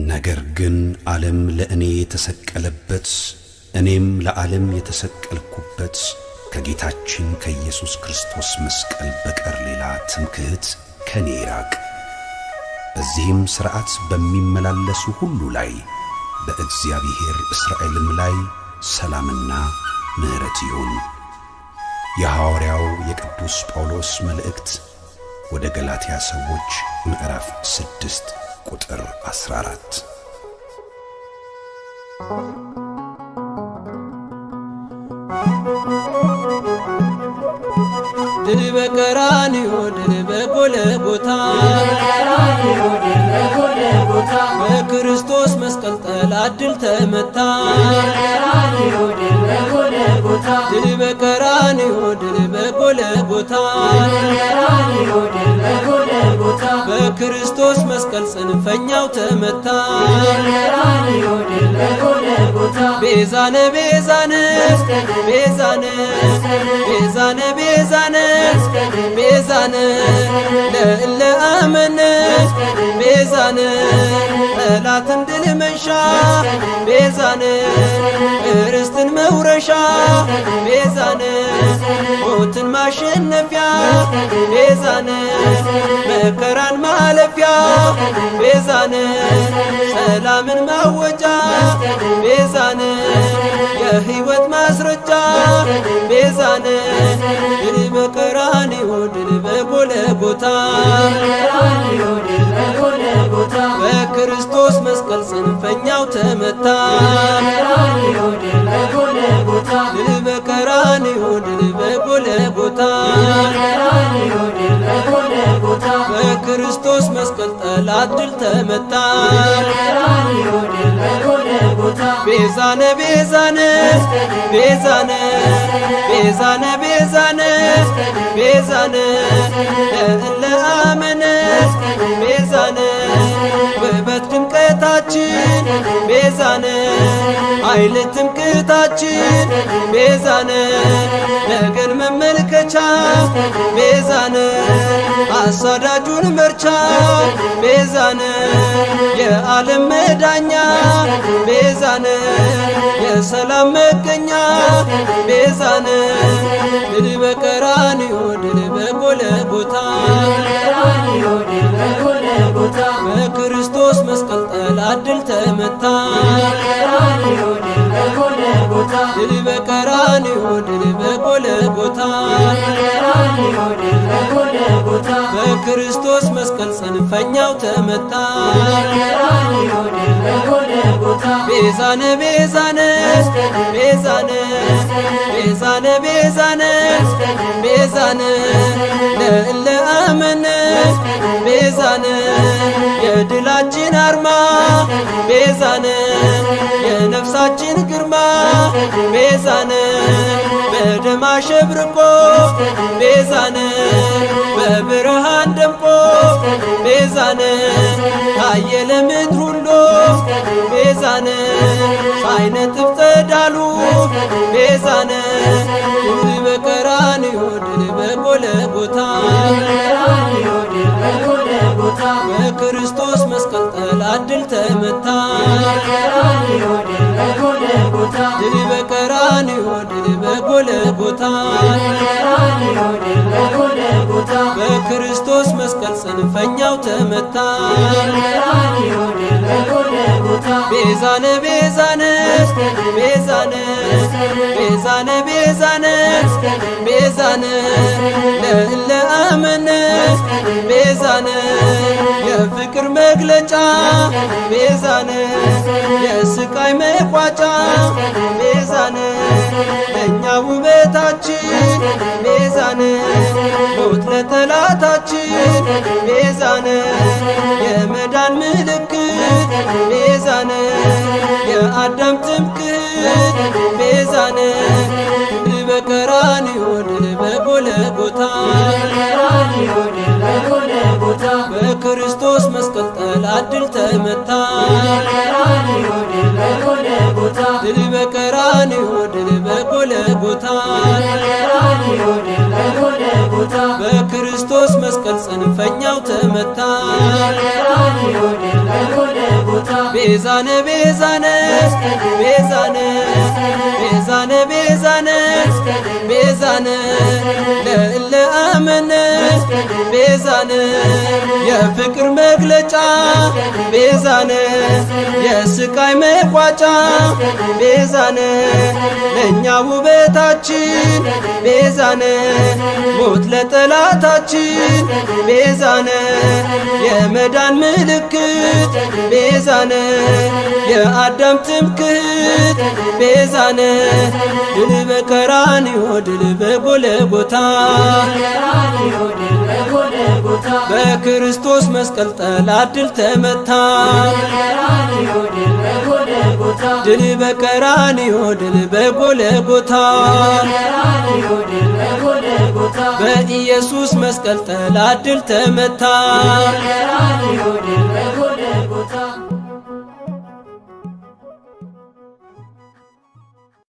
ነገር ግን ዓለም ለእኔ የተሰቀለበት እኔም ለዓለም የተሰቀልኩበት ከጌታችን ከኢየሱስ ክርስቶስ መስቀል በቀር ሌላ ትምክህት ከኔ ይራቅ። በዚህም ሥርዓት በሚመላለሱ ሁሉ ላይ በእግዚአብሔር እስራኤልም ላይ ሰላምና ምሕረት ይሁን። የሐዋርያው የቅዱስ ጳውሎስ መልእክት ወደ ገላትያ ሰዎች ምዕራፍ 6 ቁጥር 14። ድል በቀራንዮ ድል በጎልጎታ በክርስቶስ መስቀል ጠላት ድል ተመታ። ድል በቀራንዮ ድል በጎልጎታ በክርስቶስ መስቀል ጽንፈኛው ተመታ። ቤዛነ ቤዛነ ቤዛነ ቤዛነ ቤዛነ ቤዛነ ለእለ አመነ ቤዛነ ጠላትን ድል መንሻ ቤዛነ ርስትን መውረሻ ቤዛነ ሞትን ማሸነፊያ ቤዛነ መከራን ማለፊያ ቤዛነ ሰላምን ማወጃ ቤዛነ የሕይወት ማስረጃ ቤዛነ ድል በቀራንዮ ድል በጎልጎታ በክርስቶስ መስቀል ጽንፈኛው ተመታ። ድል በቀራንዮ ድል በጎልጎታ በክርስቶስ መስቀል ጠላት ድል ተመታ። ቤዛነ ቤዛነ ቤዛነ ቤዛነ ቤዛነ ቤዛነ ለእለ አመነ ቤዛነ ውበት ድምቀታችን ቤዛነ ኃይል ትምክህታችን ቤዛነ ነገን መመልከቻ ቤዛነ አሳዳጁን መርቻ ቤዛነ የዓለም መዳኛ ቤዛነ የሰላም መገኛ ቤዛነ ድል በቀራንዮ ድል በጎልጎታ በክርስቶስ መስቀል ጠላት ድል ተመታ። ድል በቀራንዮ ድል በጎልጎታ በክርስቶስ መስቀል ጽንፈኛው ተመታ። ቤዛነ ቤዛነ ቤዛነ ቤዛነ ቤዛነ ቤዛነ ለእለ አመነ ቤዛነ የድላችን አርማ ቤዛነ የነፍሳችን ግርማ ቤዛነ በደም አሸብርቆ ቤዛነ በብርሃን ደምቆ ቤዛነ ታየ ለምድር ሁሉ ቤዛነ ሳይነጥፍ ፀዳሉ ቤዛነ ድል በቀራንዮ ድል በጎልጎታ በክርስቶስ መስቀል ጠላት ድል ተመታ። ድል በቀራንዮ ድል በጎልጎታ በክርስቶስ መስቀል ጽንፈኛው ተመታ። ቤዛነ ቤዛነ ቤዛነ ቤዛነ ቤዛነ ቤዛነ ለእለ አመነ ቤዛነ የፍቅር መግለጫ ቤዛነ የስቃይ መቋጫ ቤዛነ ለእኛ ውበታችን ቤዛነ ሞት ለጠላታችን ቤዛነ የመዳን ምልክት ቤዛነ የአዳም ትምክህት ቤዛነ ድል በቀራንዮ ድል በጎልጎታ በክርስቶስ መስቀል ጠላት ድል ተመታ። ድል በቀራንዮ ድል በጎልጎታ በክርስቶስ መስቀል ጽንፈኛው ተመታ። ቤዛነ ቤዛነ ቤዛነ ቤዛነ ቤዛነ ቤዛነ ለእለ አመነ ቤዛነ የፍቅር መግለጫ ቤዛነ የስቃይ መቋጫ ቤዛነ ለእኛ ውበታችን ቤዛነ ሞት ለጠላታችን ቤዛነ የመዳን ምልክት ቤዛነ የአዳም ትምክህት ቤዛነ ድል በቀራንዮ ድል በጎልጎታ በክርስቶስ መስቀል ጠላት ድል ተመታ ድል በቀራንዮ ድል በጎልጎታ በኢየሱስ መስቀል ጠላት ድል ተመታ